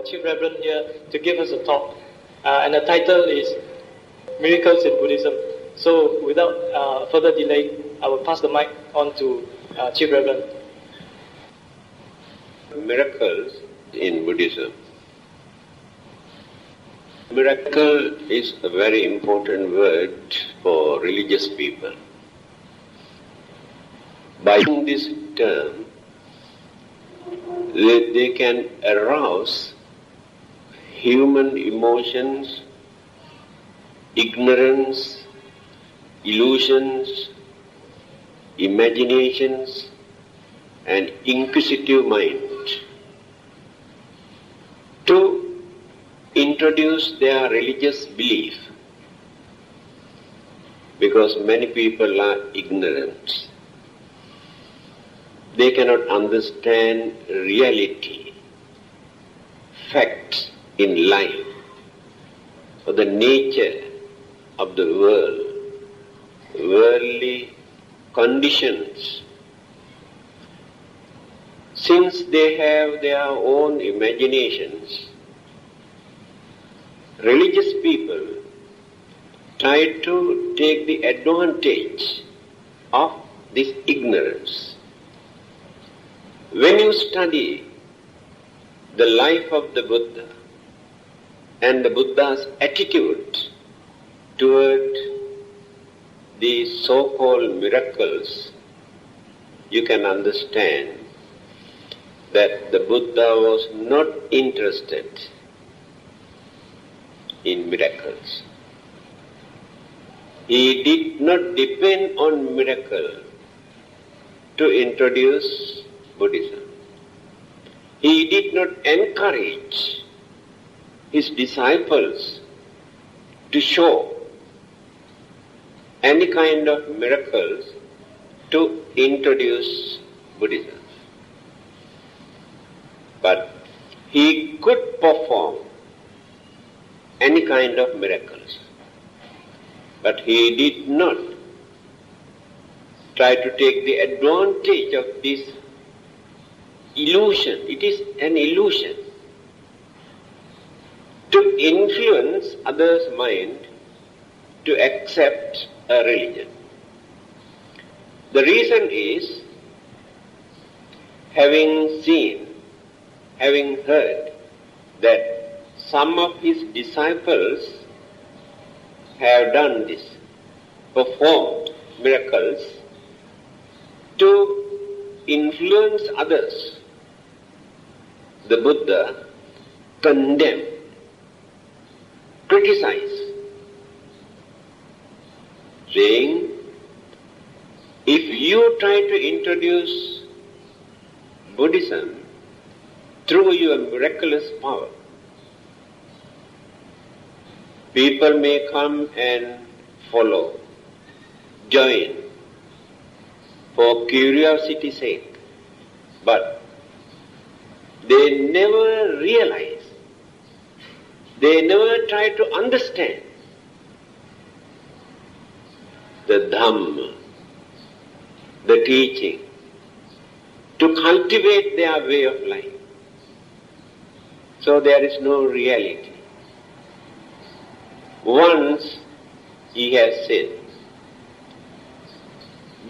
Chief Reverend here to give us a talk. And the title is Miracles in Buddhism. So without further delay, I will pass the mic on to Chief Reverend. Miracles in Buddhism. Miracle is a very important word for religious people. By using this term, they can arouse human emotions, ignorance, illusions, imaginations, and inquisitive mind to introduce their religious belief, because many people are ignorant. They cannot understand reality, facts in life, or the nature of the world, worldly conditions. Since they have their own imaginations, religious people try to take the advantage of this ignorance. When you study the life of the Buddha and the Buddha's attitude toward the so-called miracles, you can understand that the Buddha was not interested in miracles. He did not depend on miracle to introduce Buddhism. He did not encourage his disciples to show any kind of miracles to introduce Buddhism. But he could perform any kind of miracles. But he did not try to take the advantage of this illusion. It is an illusion to influence others' mind to accept a religion. The reason is, having seen, having heard that some of his disciples have done this, performed miracles to influence others, the Buddha condemned, criticized, saying, if you try to introduce Buddhism through your miraculous power, people may come and follow, join, for curiosity's sake, but they never realize, they never try to understand the Dhamma, the teaching, to cultivate their way of life. So there is no reality. Once he has said,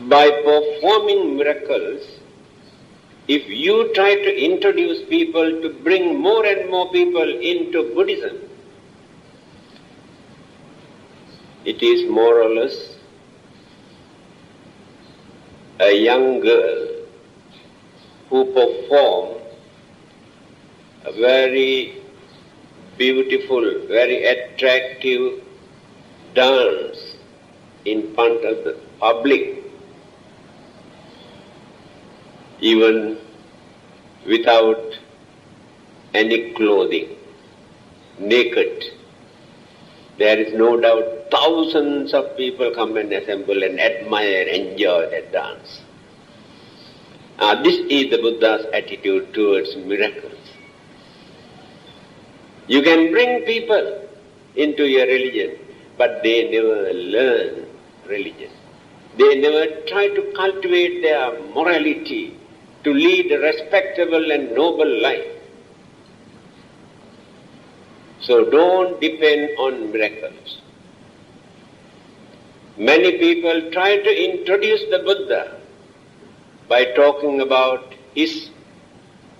by performing miracles, if you try to introduce people to bring more and more people into Buddhism, it is more or less a young girl who performed a very beautiful, very attractive dance in front of the public, even without any clothing, naked. There is no doubt thousands of people come and assemble and admire, enjoy that dance. This is the Buddha's attitude towards miracles. You can bring people into your religion, but they never learn religion. They never try to cultivate their morality, to lead a respectable and noble life. So don't depend on miracles. Many people try to introduce the Buddha by talking about his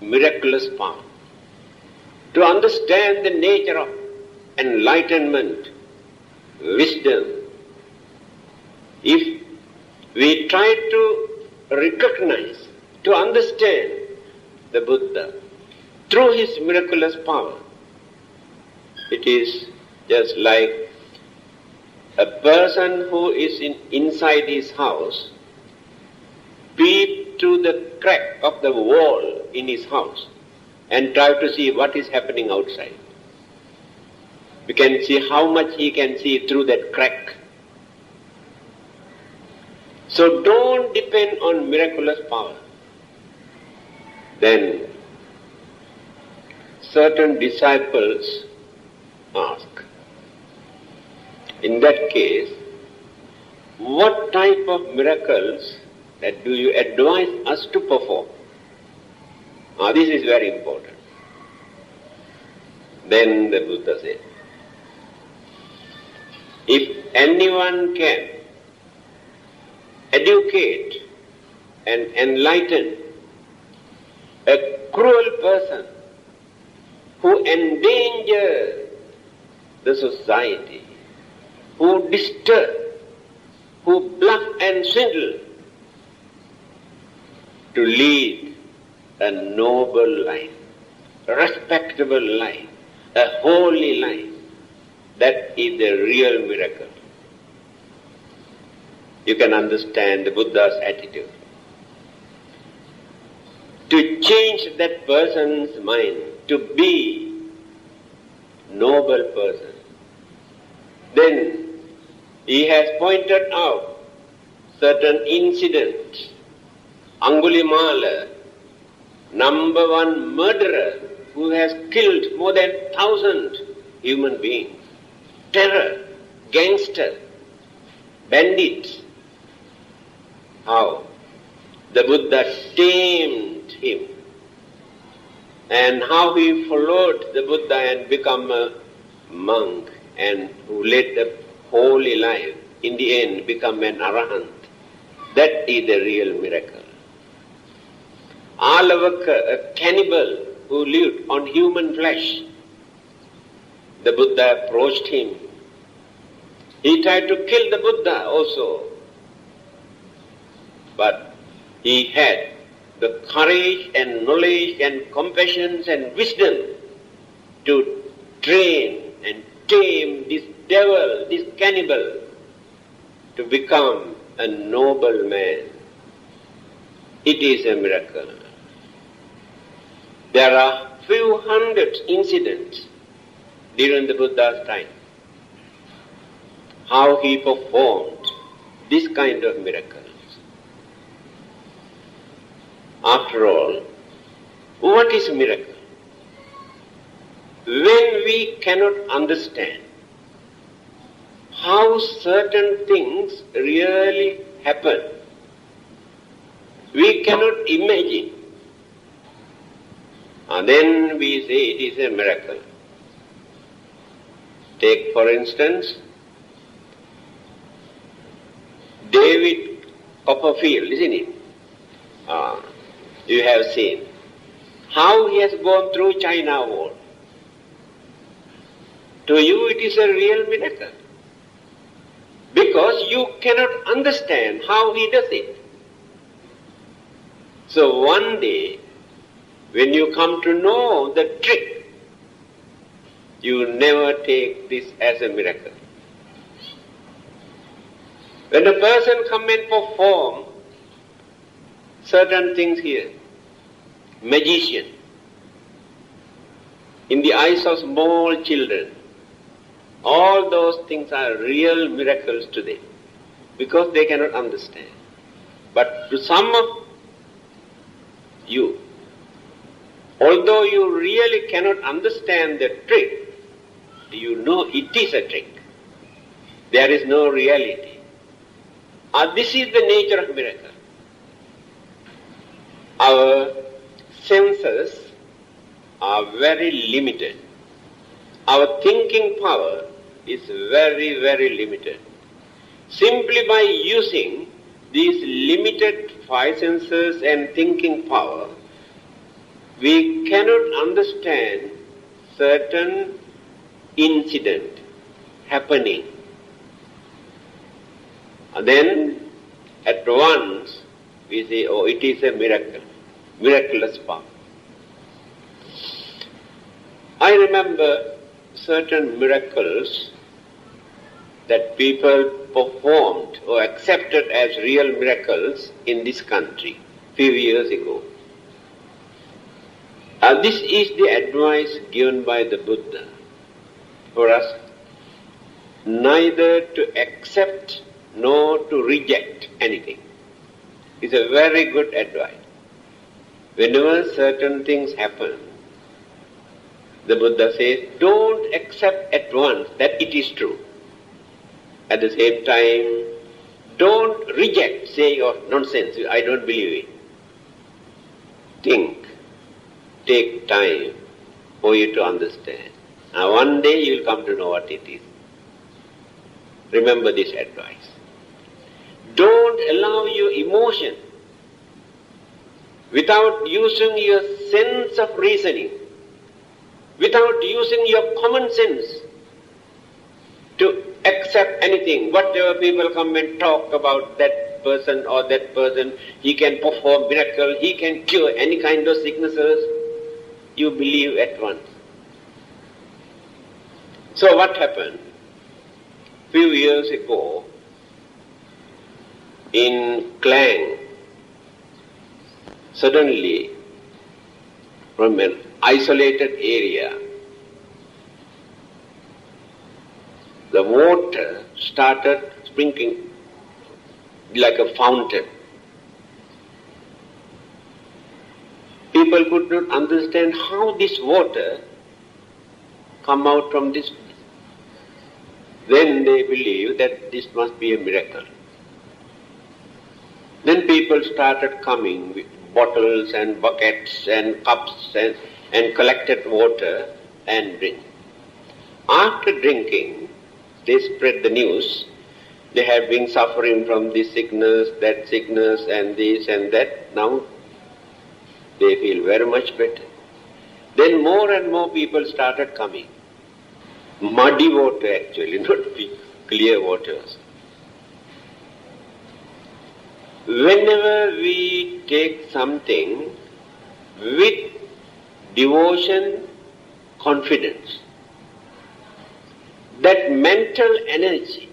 miraculous power. To understand the nature of enlightenment, wisdom, if we try to recognize, to understand the Buddha through his miraculous power, it is just like a person who is inside his house peep through the crack of the wall in his house and try to see what is happening outside. We can see how much he can see through that crack. So don't depend on miraculous power. Then certain disciples ask, in that case, what type of miracles that do you advise us to perform? This is very important. Then the Buddha said, if anyone can educate and enlighten a cruel person who endangers the society, who disturb, who bluff and swindle, to lead a noble life, a respectable life, a holy life, that is the real miracle. You can understand the Buddha's attitude. To change that person's mind to be noble person, then he has pointed out certain incidents. Angulimala, number one murderer who has killed more than 1,000 human beings. Terror, gangster, bandits. How? The Buddha tamed him. And how he followed the Buddha and become a monk and who led the holy life, in the end become an arahant. That is the real miracle. Alavaka, a cannibal who lived on human flesh, the Buddha approached him. He tried to kill the Buddha also. But he had the courage and knowledge and compassion and wisdom to train and tame this devil, this cannibal, to become a noble man. It is a miracle. There are few hundred incidents during the Buddha's time, how he performed this kind of miracles. After all, what is a miracle? When we cannot understand how certain things really happen, we cannot imagine, and then we say it is a miracle. Take for instance, David Copperfield, isn't it? You have seen how he has gone through China War. To you it is a real miracle, because you cannot understand how he does it. So one day, when you come to know the trick, you never take this as a miracle. When a person come and perform certain things here, magician, in the eyes of small children, all those things are real miracles to them, because they cannot understand. But to some of you, although you really cannot understand the trick, you know it is a trick. There is no reality. This is the nature of miracle. Our senses are very limited. Our thinking power is very, very limited. Simply by using these limited five senses and thinking power, we cannot understand certain incident happening. And then at once we say, oh, it is a miracle, miraculous power. I remember certain miracles that people performed or accepted as real miracles in this country few years ago. This is the advice given by the Buddha for us, neither to accept nor to reject anything. It's a very good advice. Whenever certain things happen, the Buddha says, don't accept at once that it is true. At the same time, don't reject, say, oh, nonsense, I don't believe it. Think, take time for you to understand. Now one day you will come to know what it is. Remember this advice. Don't allow your emotion without using your sense of reasoning, without using your common sense to accept anything. Whatever people come and talk about that person or that person, he can perform miracle, he can cure any kind of sicknesses, you believe at once. So what happened? Few years ago, in Klang, suddenly from an isolated area, the water started sprinkling like a fountain. People could not understand how this water come out from this place. Then they believed that this must be a miracle. Then people started coming with bottles and buckets and cups and collected water and drink. After drinking, they spread the news. They have been suffering from this sickness, that sickness, and this and that. Now they feel very much better. Then more and more people started coming. Muddy water actually, not clear waters. Whenever we take something with devotion, confidence, that mental energy,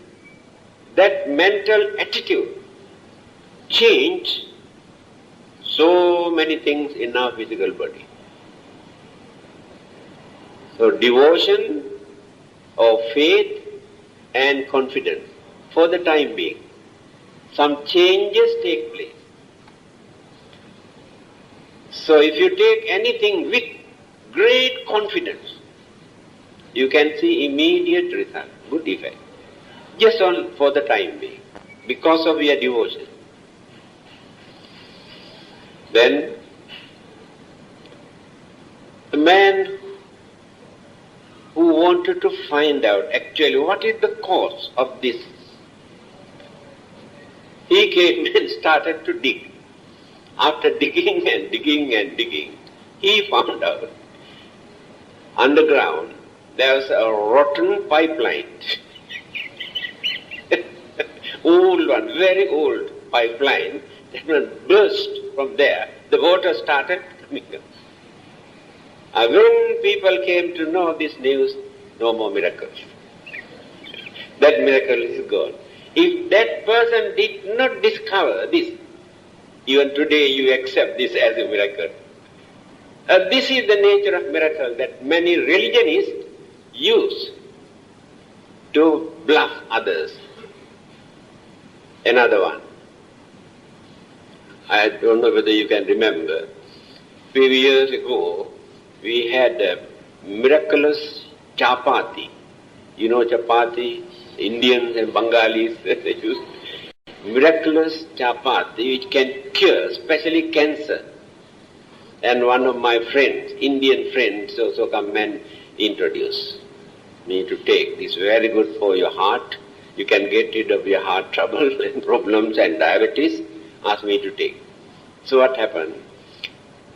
that mental attitude change so many things in our physical body. So devotion of faith and confidence for the time being. Some changes take place. So if you take anything with great confidence, you can see immediate result, good effect, just for the time being, because of your devotion. Then a man who wanted to find out actually what is the cause of this, he came and started to dig. After digging and digging and digging, he found out underground there was a rotten pipeline. Old one, very old pipeline that was burst from there. The water started coming up. When people came to know this news, no more miracles. That miracle is gone. If that person did not discover this, even today you accept this as a miracle. This is the nature of miracle that many religionists use to bluff others. Another one. I don't know whether you can remember. Few years ago, we had a miraculous chapati. You know chapati? Indians and Bengalis, they use miraculous chapati which can cure, especially cancer. And one of my friends, Indian friends, also come and introduce. me to take. This is very good for your heart. You can get rid of your heart trouble and problems and diabetes. Asked me to take. So what happened?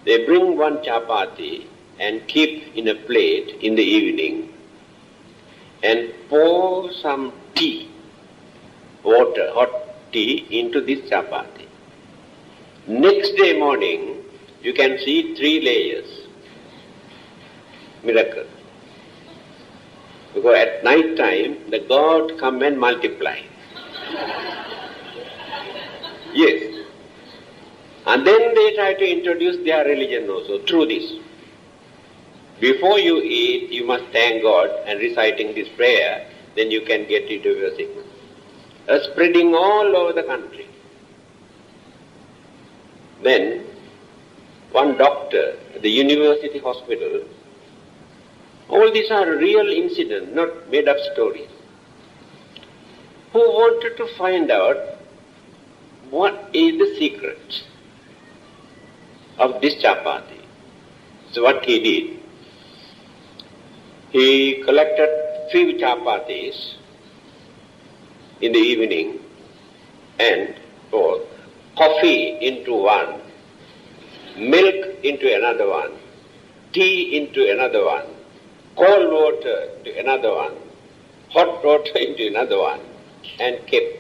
They bring one chapati and keep in a plate in the evening and pour some tea, water, hot tea into this chapati. Next day morning, you can see 3 layers. Miracle. Because at night time, the God come and multiply. Yes. And then they try to introduce their religion also through this. Before you eat, you must thank God and reciting this prayer, then you can get rid of your sickness. Spreading all over the country. Then, one doctor at the university hospital, all these are real incidents, not made up stories, who wanted to find out what is the secret of this chapati. So what he did, he collected few chapatis in the evening and poured coffee into one, milk into another one, tea into another one, cold water to another one, hot water into another one, and kept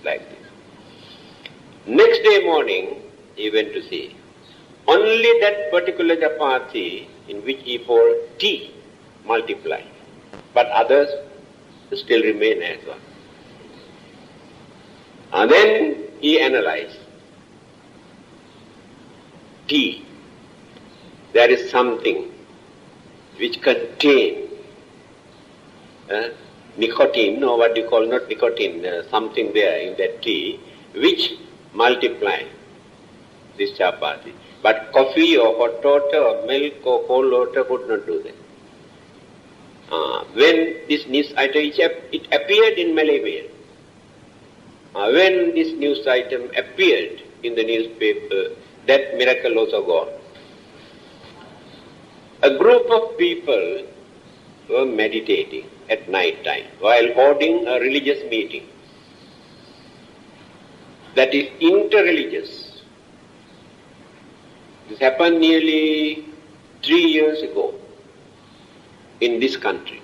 like this. Next day morning, he went to see. Only that particular chapati in which he poured tea multiplied, but others still remain as one. And then he analyzed. Tea, there is something which contains nicotine, or what you call not nicotine, something there in that tea, which multiply this chapati. But coffee or hot water or milk or cold water could not do that. When this news item, it appeared in Malay, when this news item appeared in the newspaper, that miracle also gone. A group of people were meditating at night time while holding a religious meeting. That is interreligious. This happened nearly 3 years ago in this country.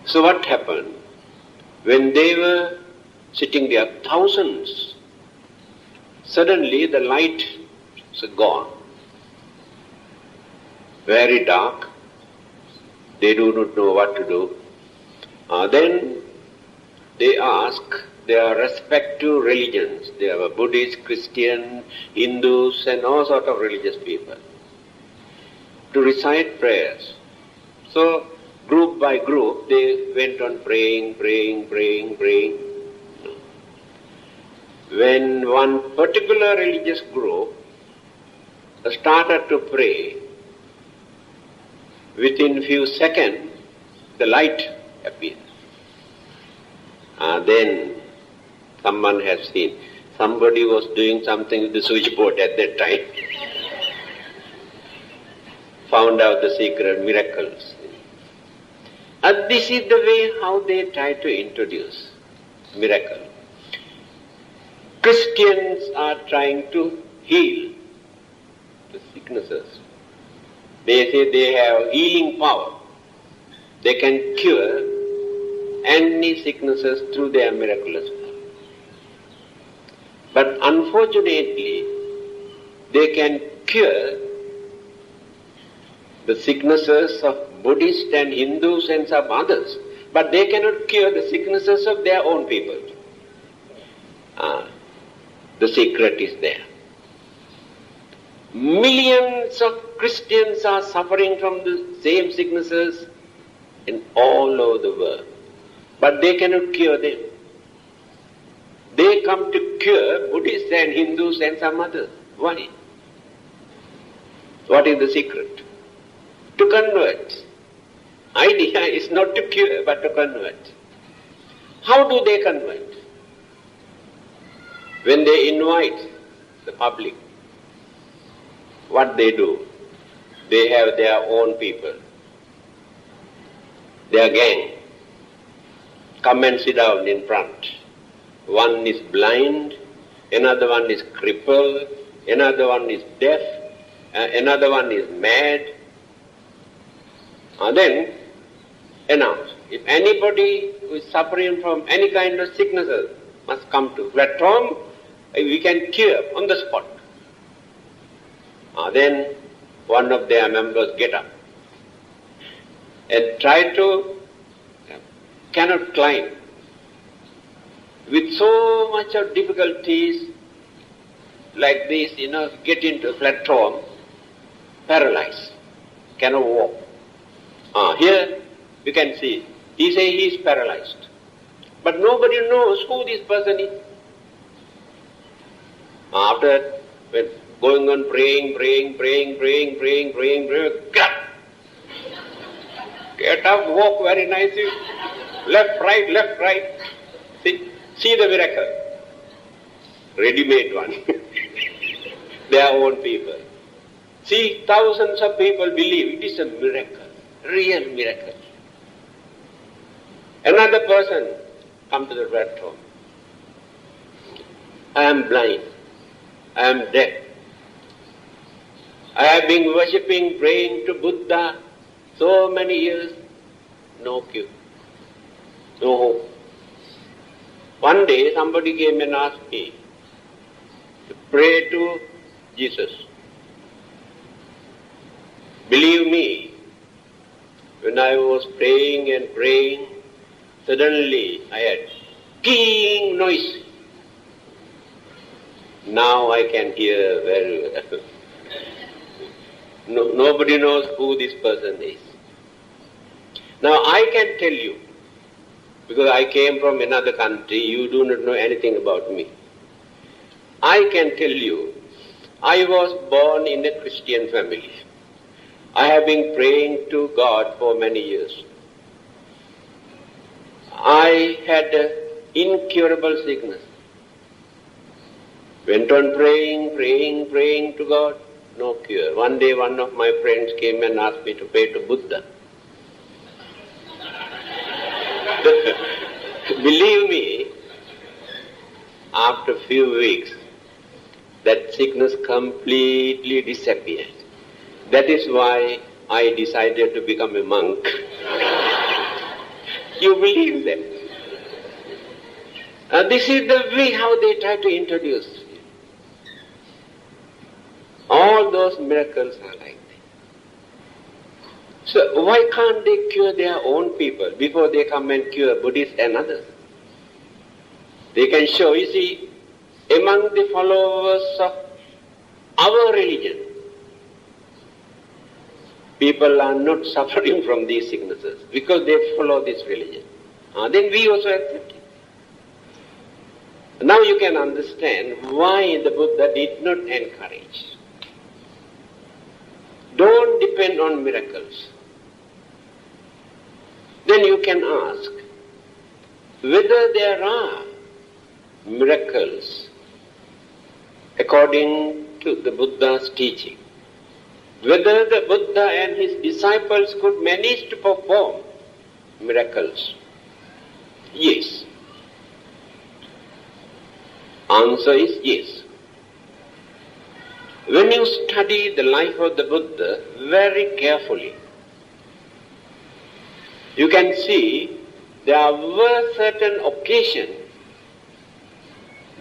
So what happened? When they were sitting there, thousands, suddenly the light was gone. Very dark. They do not know what to do. Then they ask their respective religions. There were Buddhists, Christians, Hindus and all sorts of religious people to recite prayers. So group by group they went on praying. When one particular religious group started to pray, within few seconds the light appeared. Then someone has seen, somebody was doing something with the switchboard at that time. Found out the secret miracles. And this is the way how they try to introduce miracle. Christians are trying to heal the sicknesses. They say they have healing power. They can cure any sicknesses through their miraculous power. But unfortunately, they can cure the sicknesses of Buddhists and Hindus and some others, but they cannot cure the sicknesses of their own people. The secret is there. Millions of Christians are suffering from the same sicknesses in all over the world, but they cannot cure them. They come to cure Buddhists and Hindus and some others. Why? What is the secret? To convert. Idea is not to cure but to convert. How do they convert? When they invite the public, what they do? They have their own people. their gang, come and sit down in front. One is blind, another one is crippled, another one is deaf, another one is mad. Then announce, if anybody who is suffering from any kind of sicknesses must come to platform, we can cure on the spot. Then one of their members get up and try to, cannot climb. With so much of difficulties like this, get into a platform, paralyzed, cannot walk. Here you can see, he says he is paralyzed. But nobody knows who this person is. After that, when going on praying, get up, walk very nicely, left, right. See the miracle. Ready-made one. Their own people. See, thousands of people believe it is a miracle, real miracle. Another person come to the platform. I am blind. I am deaf. I have been worshipping, praying to Buddha so many years. No cure. No hope. One day somebody came and asked me to pray to Jesus. Believe me, when I was praying and praying, suddenly I had keen noise. Now I can hear very well. Nobody knows who this person is. Now I can tell you, because I came from another country, you do not know anything about me. I can tell you, I was born in a Christian family. I have been praying to God for many years. I had an incurable sickness. Went on praying to God, no cure. One day one of my friends came and asked me to pray to Buddha. Believe me, after a few weeks, that sickness completely disappeared. That is why I decided to become a monk. You believe that? This is the way how they try to introduce you. All those miracles are like that. So why can't they cure their own people before they come and cure Buddhists and others? They can show, you see, among the followers of our religion, people are not suffering from these sicknesses because they follow this religion. Then we also accept it. Now you can understand why the Buddha did not encourage. Don't depend on miracles. Then you can ask whether there are miracles according to the Buddha's teaching. Whether the Buddha and his disciples could manage to perform miracles. Yes. Answer is yes. When you study the life of the Buddha very carefully, you can see there were certain occasions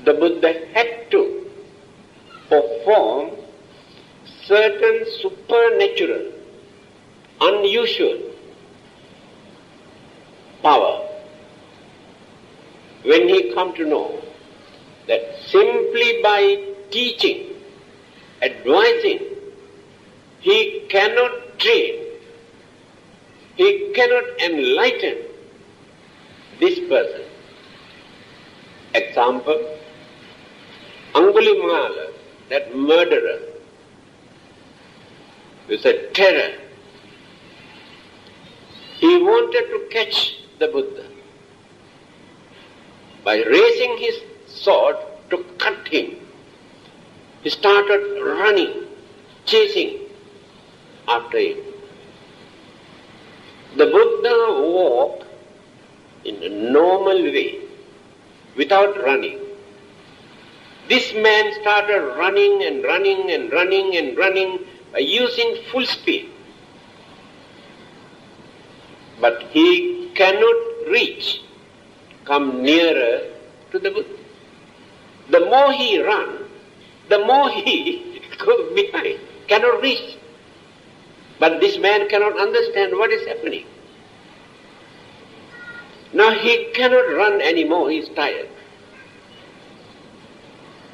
the Buddha had to perform certain supernatural, unusual power. When he come to know that simply by teaching, advising, he cannot train, he cannot enlighten this person. Example, Angulimala, that murderer, is a terror. He wanted to catch the Buddha. By raising his sword to cut him, he started running, chasing after him. The Buddha walked in a normal way, without running. This man started running and running and running and running by using full speed. But he cannot reach, come nearer to the Buddha. The more he runs, the more he goes behind, cannot reach. But this man cannot understand what is happening. Now he cannot run anymore, he is tired.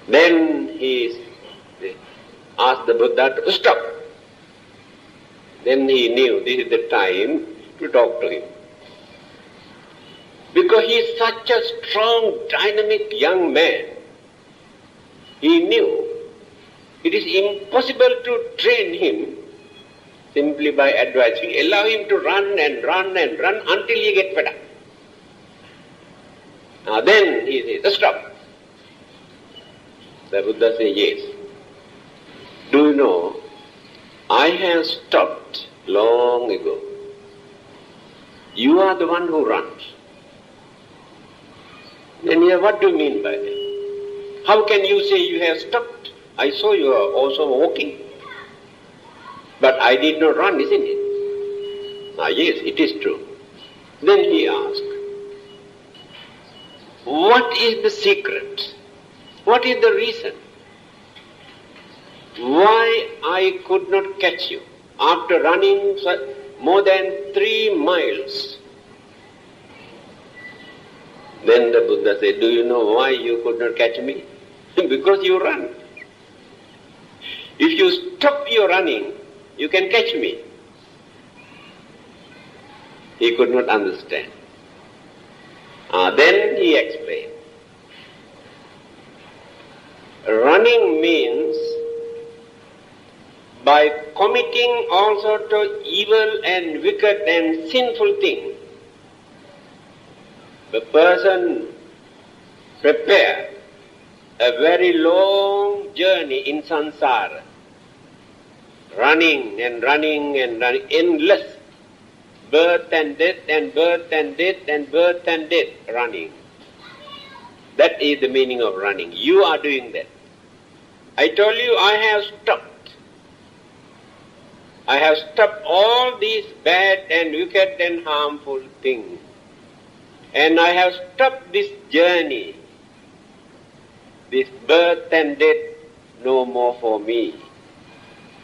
Then he asked the Buddha to stop. Then he knew this is the time to talk to him. Because he is such a strong, dynamic young man, he knew it is impossible to train him simply by advising. Allow him to run and run and run until he gets fed up. Now then he says, stop. The Buddha says, yes. Do you know, I have stopped long ago. You are the one who runs. Then here, what do you mean by that? How can you say you have stopped? I saw you are also walking. But I did not run, isn't it? Ah, yes, it is true. Then he asked, what is the secret? What is the reason why I could not catch you after running more than 3 miles? Then the Buddha said, do you know why you could not catch me? Because you run. If you stop your running, you can catch me. He could not understand. Then he explained. Running means by committing all sorts of evil and wicked and sinful things, the person prepares a very long journey in samsara, running and running and running, endless, birth and death and birth and death and birth and death, running. That is the meaning of running. You are doing that. I told you I have stopped. I have stopped all these bad and wicked and harmful things. And I have stopped this journey, this birth and death, no more for me.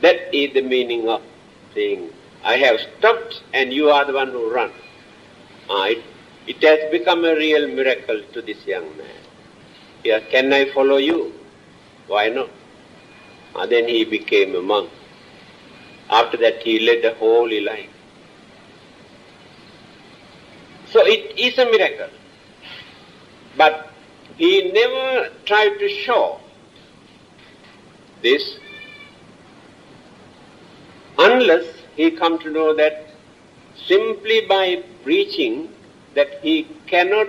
That is the meaning of saying, I have stopped and you are the one who runs. It has become a real miracle to this young man. Here, can I follow you? Why not? Then he became a monk. After that he led a holy life. So it is a miracle. But he never tried to show this unless he come to know that simply by preaching that he cannot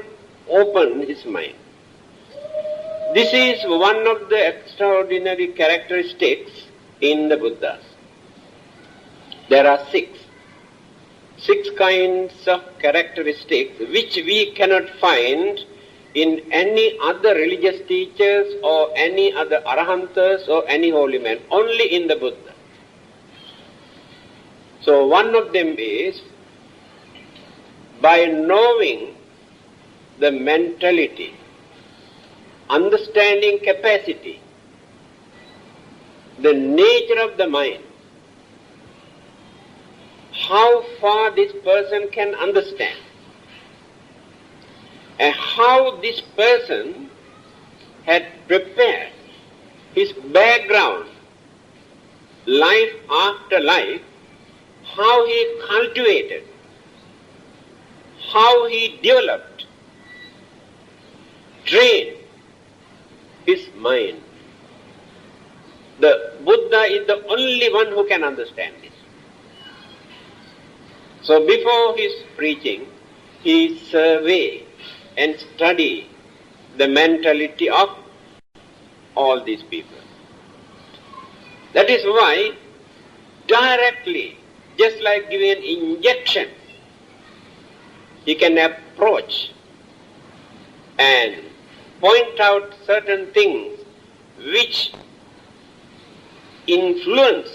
open his mind. This is one of the extraordinary characteristics in the Buddhas. There are six kinds of characteristics which we cannot find in any other religious teachers or any other arahantas or any holy man, only in the Buddha. So one of them is by knowing the mentality, understanding capacity, the nature of the mind, how far this person can understand, and how this person had prepared his background, life after life, how he cultivated, how he developed, trained his mind. The Buddha is the only one who can understand this. So before his preaching, he surveyed and studied the mentality of all these people. That is why directly, just like giving an injection he can approach and point out certain things which influence,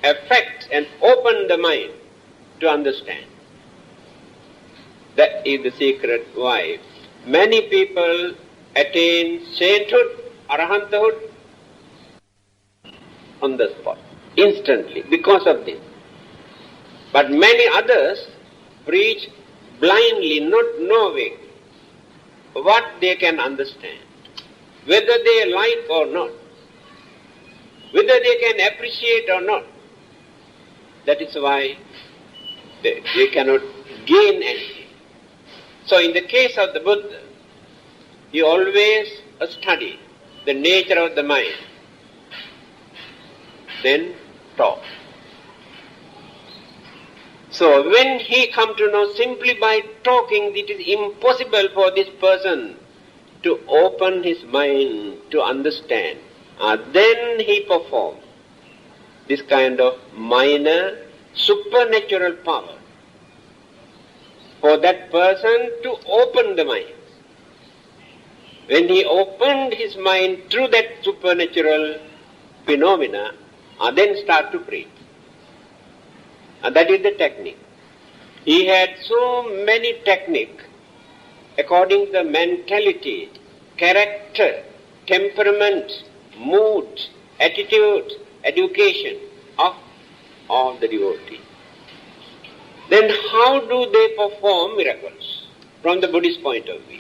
affect and open the mind to understand. That is the secret why many people attain sainthood, arahanthood on the spot, instantly, because of this. But many others preach blindly, not knowing what they can understand, whether they like or not, whether they can appreciate or not. That is why they cannot gain anything. So in the case of the Buddha, he always studied the nature of the mind, then taught. So when he come to know simply by talking, it is impossible for this person to open his mind to understand. Then he performs this kind of minor supernatural power for that person to open the mind. When he opened his mind through that supernatural phenomena, then start to preach. And that is the technique. He had so many techniques according to the mentality, character, temperament, mood, attitude, education of all the devotees. Then how do they perform miracles from the Buddhist point of view?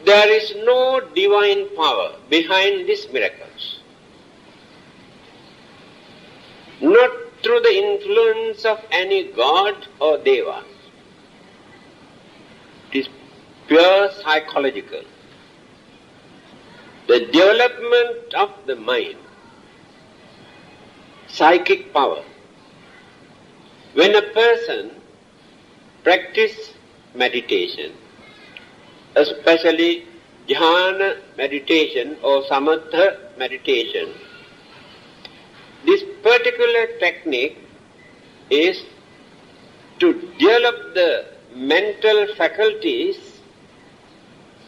There is no divine power behind these miracles. Not through the influence of any god or deva. It is pure psychological. The development of the mind, psychic power. When a person practices meditation, especially jhana meditation or samatha meditation, this particular technique is to develop the mental faculties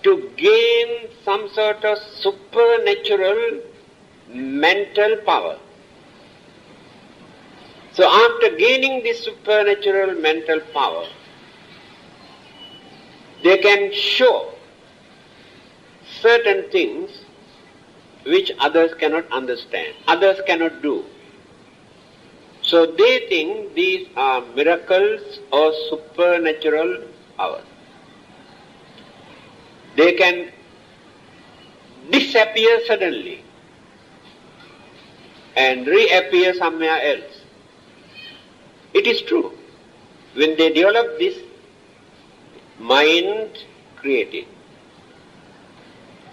to gain some sort of supernatural mental power. So after gaining this supernatural mental power, they can show certain things which others cannot understand, others cannot do. So they think these are miracles or supernatural power. They can disappear suddenly and reappear somewhere else. It is true. When they develop this mind created,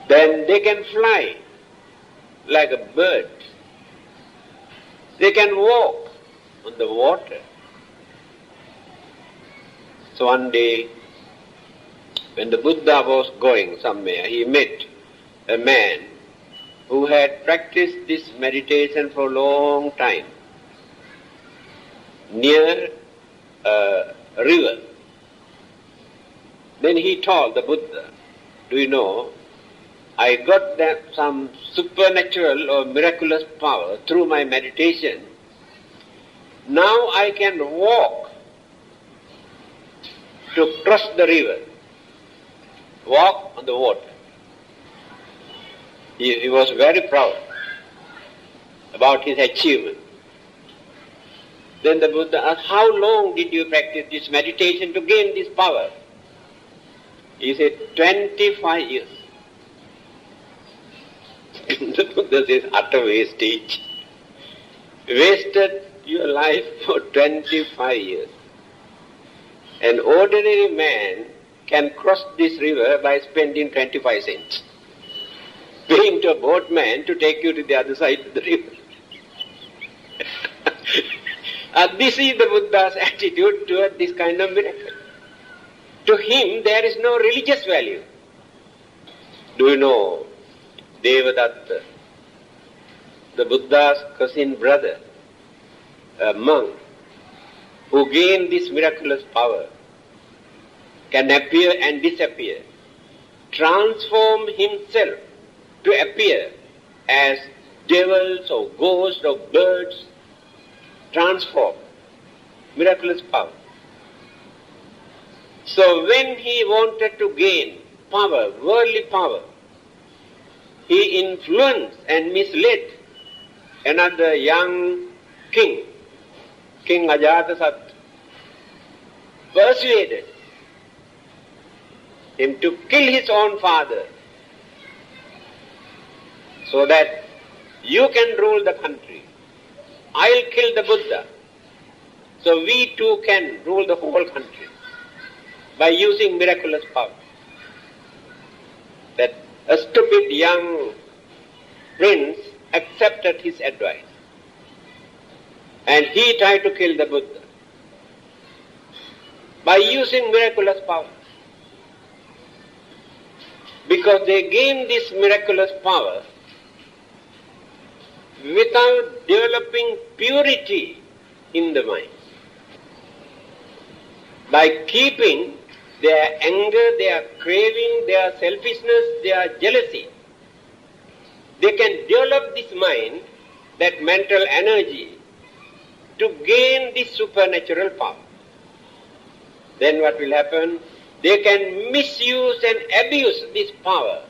then they can fly like a bird. They can walk on the water. So one day, when the Buddha was going somewhere, he met a man who had practiced this meditation for a long time near a river. Then he told the Buddha, do you know, I got some supernatural or miraculous power through my meditation. Now I can walk to cross the river, walk on the water. He was very proud about his achievement. Then the Buddha asked, how long did you practice this meditation to gain this power? He said, 25 years. The Buddha says, utter wastage. Wasted your life for 25 years. An ordinary man can cross this river by spending 25 cents, paying to a boatman to take you to the other side of the river. This is the Buddha's attitude toward this kind of miracle. To him, there is no religious value. Do you know Devadatta, the Buddha's cousin brother, a monk, who gain this miraculous power can appear and disappear, transform himself to appear as devils or ghosts or birds, transform, miraculous power. So when he wanted to gain power, worldly power, he influenced and misled another young king, King Ajatasattu, persuaded him to kill his own father so that you can rule the country. I'll kill the Buddha so we too can rule the whole country by using miraculous power. That a stupid young prince accepted his advice and he tried to kill the Buddha by using miraculous power. Because they gained this miraculous power without developing purity in the mind. By keeping their anger, their craving, their selfishness, their jealousy, they can develop this mind, that mental energy, to gain this supernatural power. Then what will happen? They can misuse and abuse this power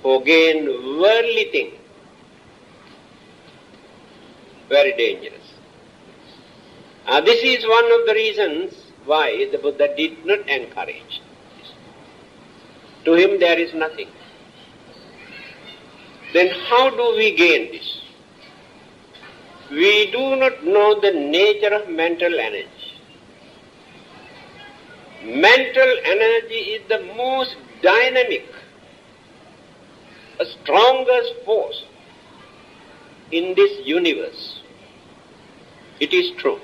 for gain worldly things. Very dangerous. This is one of the reasons why the Buddha did not encourage this. To him there is nothing. Then how do we gain this? We do not know the nature of mental energy. Mental energy is the most dynamic, strongest force in this universe. It is true.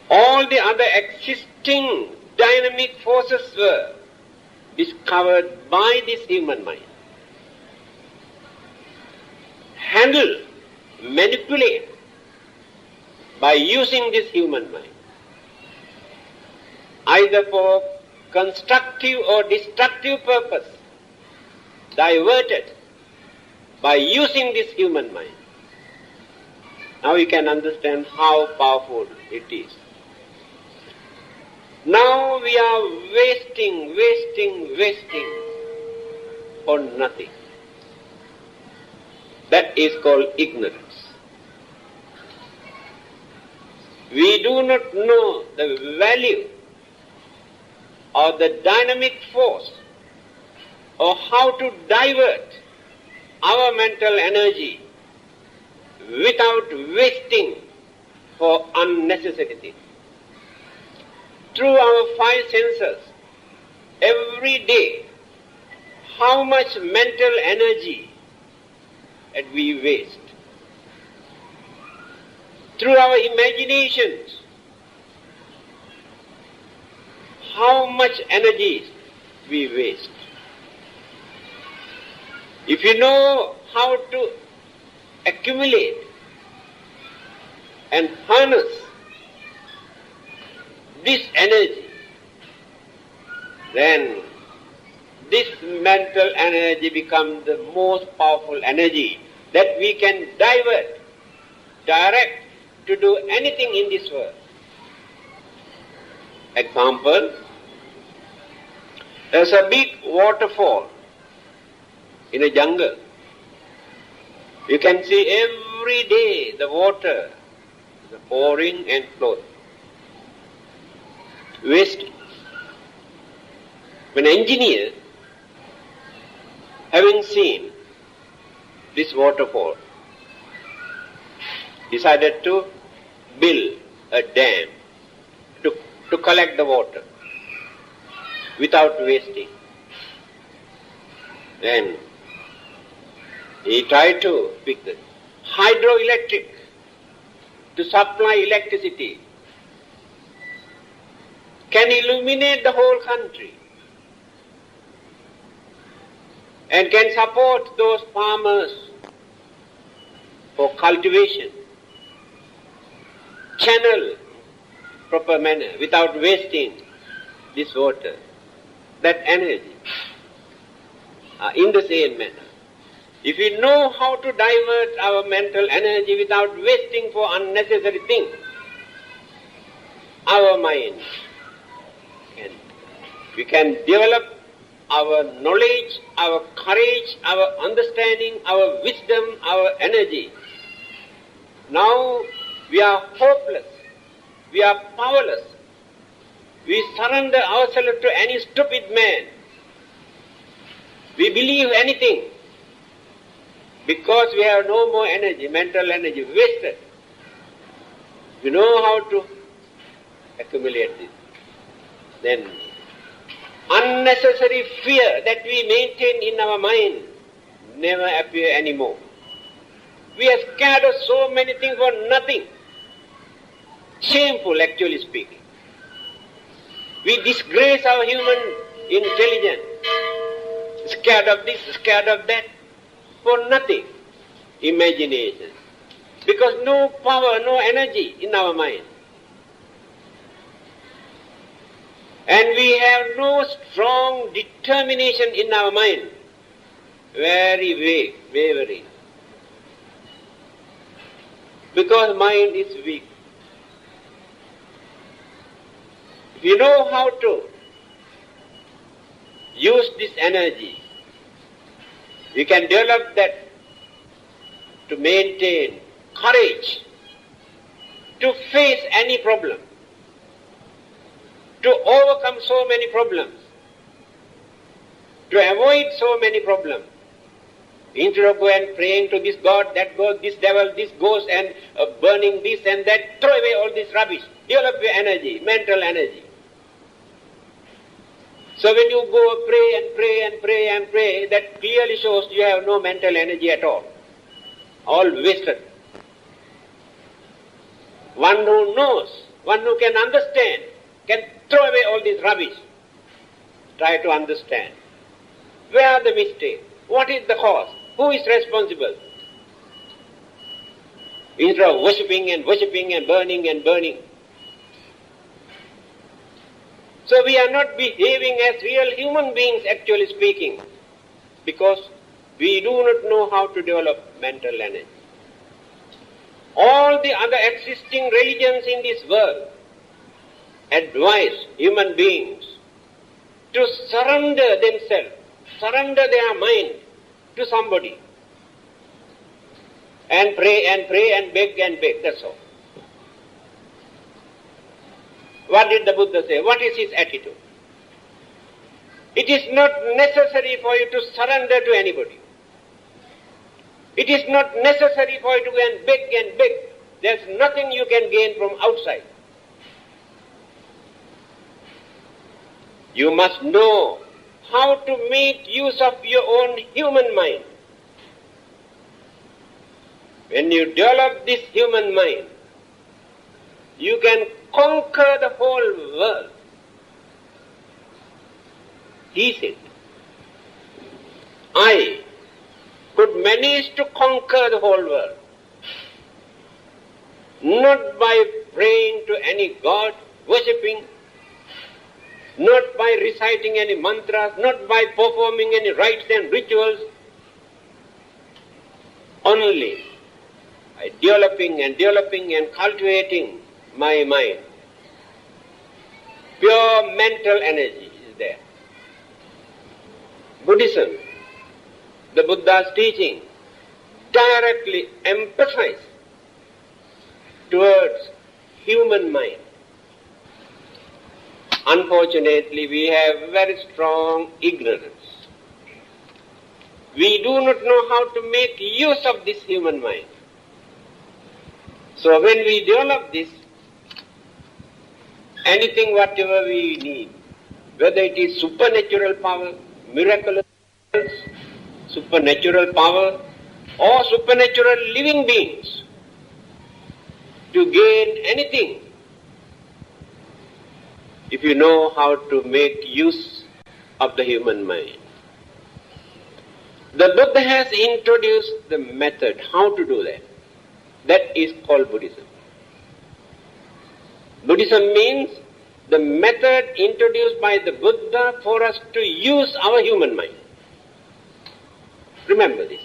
All the other existing dynamic forces were discovered by this human mind. Handled, manipulated by using this human mind, either for constructive or destructive purpose, diverted by using this human mind. Now you can understand how powerful it is. Now we are wasting for nothing. That is called ignorance. We do not know the value or the dynamic force or how to divert our mental energy without wasting for unnecessary things. Through our five senses, every day, how much mental energy that we waste. Through our imaginations, how much energy we waste. If you know how to accumulate and harness this energy, then this mental energy becomes the most powerful energy that we can direct to do anything in this world. Example, there's a big waterfall in a jungle. You can see every day the water is pouring and flowing. Wasting. When an engineer, having seen this waterfall, decided to build a dam to collect the water without wasting. Then he tried to pick the hydroelectric to supply electricity, can illuminate the whole country and can support those farmers for cultivation, channel proper manner without wasting this water, that energy, in the same manner. If we know how to divert our mental energy without wasting for unnecessary things, our mind we can develop our knowledge, our courage, our understanding, our wisdom, our energy. Now we are hopeless, we are powerless. We surrender ourselves to any stupid man. We believe anything because we have no more energy, mental energy, wasted. We know how to accumulate this. Then unnecessary fear that we maintain in our mind never appear anymore. We are scared of so many things for nothing. Shameful, actually speaking. We disgrace our human intelligence. Scared of this, scared of that, for nothing. Imagination. Because no power, no energy in our mind. And we have no strong determination in our mind. Very vague, wavering. Because mind is weak. If you know how to use this energy, you can develop that to maintain courage, to face any problem, to overcome so many problems, to avoid so many problems. Instead of going and praying to this God, that God, this devil, this ghost, and burning this and that, throw away all this rubbish. Develop your energy, mental energy. So when you go pray and pray and pray and pray, that clearly shows you have no mental energy at all wasted. One who knows, one who can understand, can throw away all this rubbish. Try to understand. Where are the mistakes? What is the cause? Who is responsible? Instead of worshipping and worshipping and burning and burning. So we are not behaving as real human beings, actually speaking, because we do not know how to develop mental energy. All the other existing religions in this world advise human beings to surrender themselves, surrender their mind to somebody, and pray and beg, that's all. What did the Buddha say? What is his attitude? It is not necessary for you to surrender to anybody. It is not necessary for you to go and beg. There's nothing you can gain from outside. You must know how to make use of your own human mind. When you develop this human mind, you can conquer the whole world. He said, I could manage to conquer the whole world, not by praying to any god, worshipping, not by reciting any mantras, not by performing any rites and rituals, only by developing and cultivating my mind. Pure mental energy is there. Buddhism, the Buddha's teaching, directly emphasizes towards human mind. Unfortunately, we have very strong ignorance. We do not know how to make use of this human mind. So when we develop this, anything whatever we need, whether it is supernatural power, miraculous supernatural power, or supernatural living beings, to gain anything, if you know how to make use of the human mind. The Buddha has introduced the method how to do that. That is called Buddhism. Buddhism means the method introduced by the Buddha for us to use our human mind. Remember this.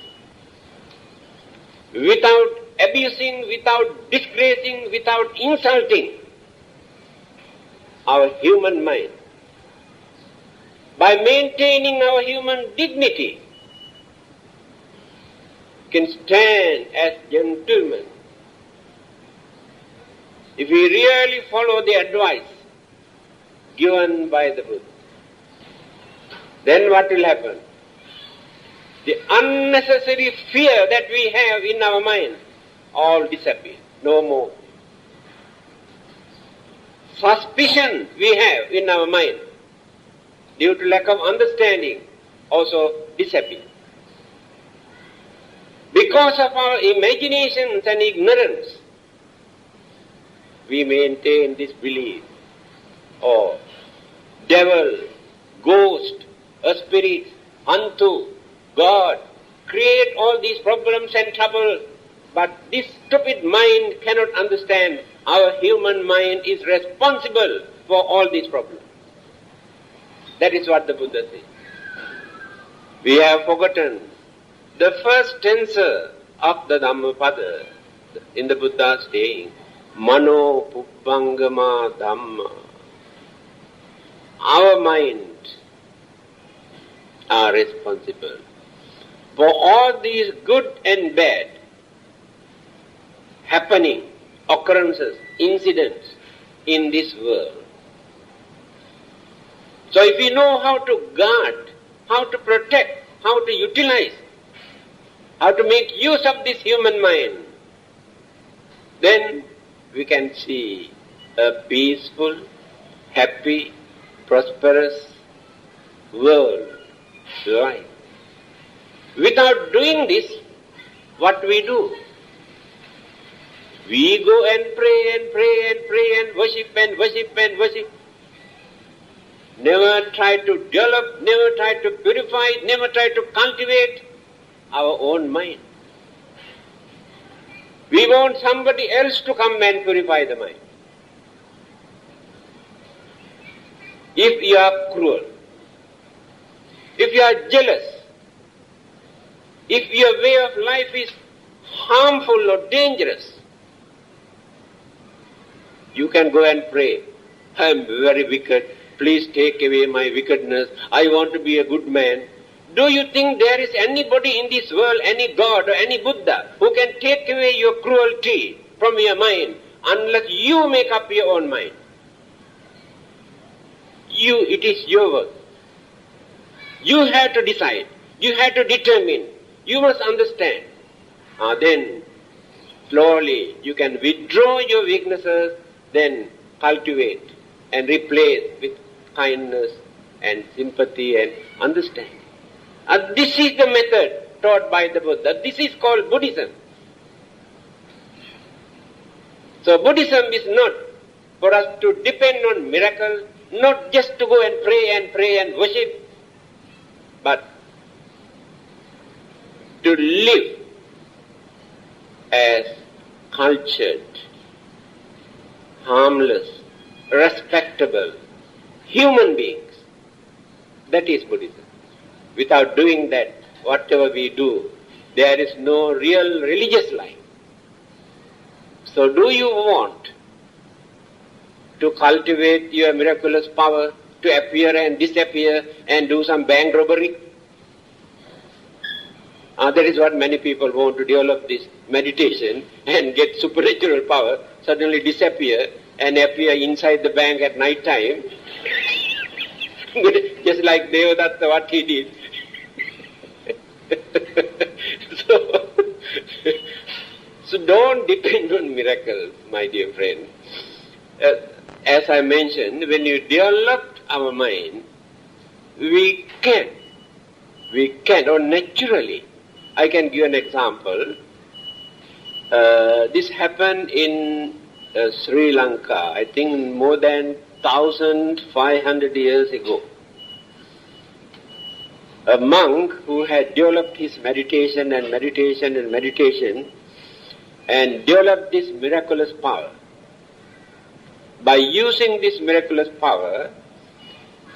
Without abusing, without disgracing, without insulting our human mind. By maintaining our human dignity, can stand as gentlemen. If we really follow the advice given by the Buddha, then what will happen? The unnecessary fear that we have in our mind all disappear, no more. Suspicion we have in our mind due to lack of understanding also disappear. Because of our imaginations and ignorance, we maintain this belief of devil, ghost, a spirit, hantu, God, create all these problems and trouble, but this stupid mind cannot understand our human mind is responsible for all these problems. That is what the Buddha says. We have forgotten the first stanza of the Dhammapada in the Buddha's saying, Mano Pubbangama Dhamma. Our mind are responsible for all these good and bad happening, occurrences, incidents in this world. So if we know how to guard, how to protect, how to utilize, how to make use of this human mind, then we can see a peaceful, happy, prosperous world life. Without doing this, what we do? We go and pray and pray and pray and worship and worship and worship. Never try to develop, never try to purify, never try to cultivate our own mind. We want somebody else to come and purify the mind. If you are cruel, if you are jealous, if your way of life is harmful or dangerous, you can go and pray, I am very wicked, please take away my wickedness, I want to be a good man. Do you think there is anybody in this world, any God or any Buddha, who can take away your cruelty from your mind unless you make up your own mind? It is your work. You have to decide, you have to determine, you must understand. Then slowly you can withdraw your weaknesses, then cultivate and replace with kindness and sympathy and understanding. This is the method taught by the Buddha. This is called Buddhism. So Buddhism is not for us to depend on miracles, not just to go and pray and worship, but to live as cultured, harmless, respectable human beings. That is Buddhism. Without doing that, whatever we do, there is no real religious life. So do you want to cultivate your miraculous power to appear and disappear and do some bank robbery? That is what many people want, to develop this meditation and get supernatural power, suddenly disappear and appear inside the bank at night time, just like Devadatta, what he did. So don't depend on miracles, my dear friend. As I mentioned, when you develop our mind, we can, or naturally. I can give an example. This happened in Sri Lanka, I think more than 1,500 years ago. A monk who had developed his meditation, and develop this miraculous power. By using this miraculous power,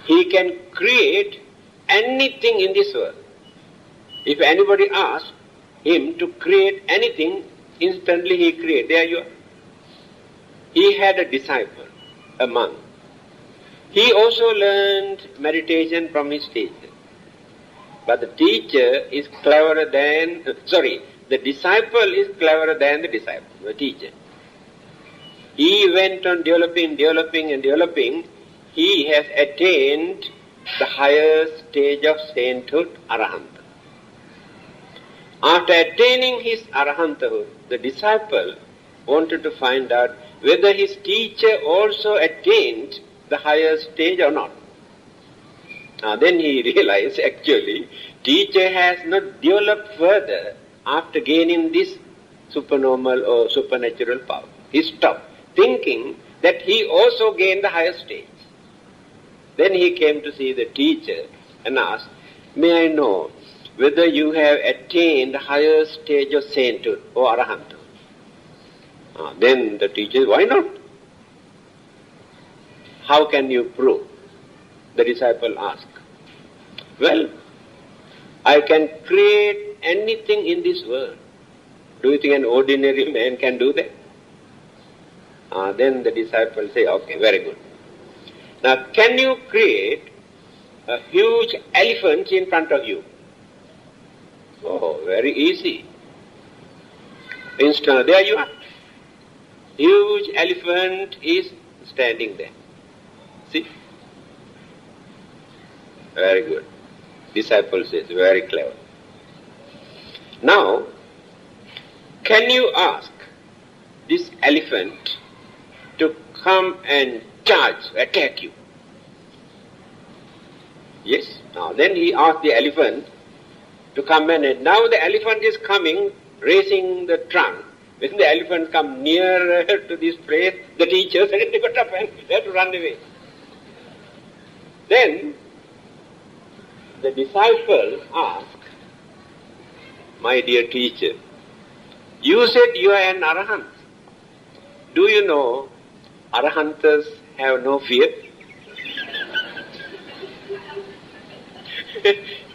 he can create anything in this world. If anybody asks him to create anything, instantly he creates. There you are. He had a disciple, a monk. He also learned meditation from his teacher. But the teacher is cleverer than, the disciple is cleverer than the disciple, the teacher. He went on developing. He has attained the higher stage of sainthood, arahanta. After attaining his arahanthood, the disciple wanted to find out whether his teacher also attained the higher stage or not. Then he realized actually teacher has not developed further after gaining this supernormal or supernatural power. He stopped, thinking that he also gained the higher stage. Then he came to see the teacher and asked, "May I know whether you have attained the higher stage of sainthood or arahanthood?" Then the teacher, "Why not? How can you prove?" The disciple asked. "Well, I can create anything in this world. Do you think an ordinary man can do that?" Then the disciple say, "Okay, very good. Now, can you create a huge elephant in front of you?" "Oh, very easy. Instantly, there you are. Huge elephant is standing there. See? Very good." Disciple says, "Very clever. Now, can you ask this elephant to come and charge, attack you?" "Yes." Now then he asked the elephant to come and now the elephant is coming, raising the trunk. When the elephant come nearer to this place, the teacher suddenly got up and they had to run away. Then the disciple asked, "My dear teacher, you said you are an arahant. Do you know arahantas have no fear?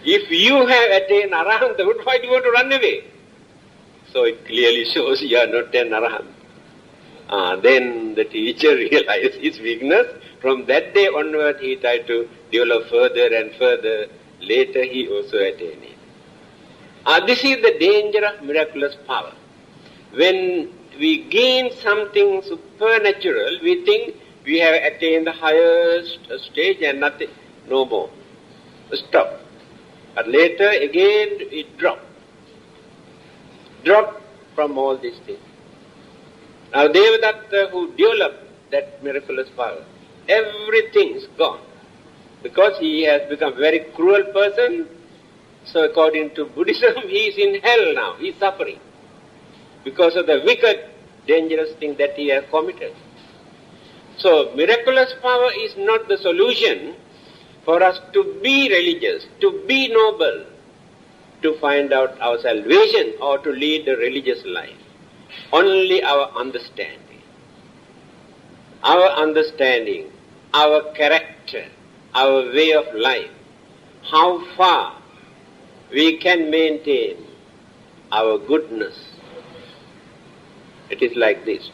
If you have attained arahanthood, why do you want to run away?" So it clearly shows you are not an arahant. Then the teacher realized his weakness. From that day onward, he tried to develop further and further. Later, he also attained it. This is the danger of miraculous power. When we gain something supernatural, we think we have attained the highest stage and nothing, no more. Stop. But later, again, it dropped. Dropped from all these things. Now, Devadatta, who developed that miraculous power, everything's gone. Because he has become a very cruel person, so according to Buddhism, he is in hell now, he is suffering. Because of the wicked, dangerous thing that he has committed. So, miraculous power is not the solution for us to be religious, to be noble, to find out our salvation or to lead a religious life. Only our understanding, our character, our way of life, how far we can maintain our goodness. It is like this.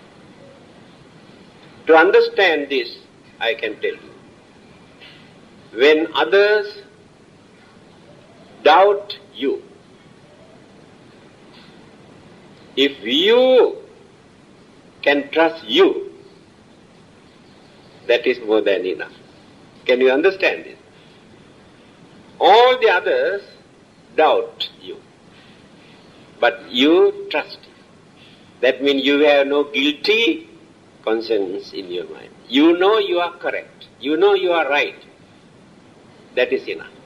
To understand this, I can tell you, when others doubt you, if you can trust you, that is more than enough. Can you understand this? All the others doubt you, but you trust. That means you have no guilty conscience in your mind. You know you are correct. You know you are right. That is enough.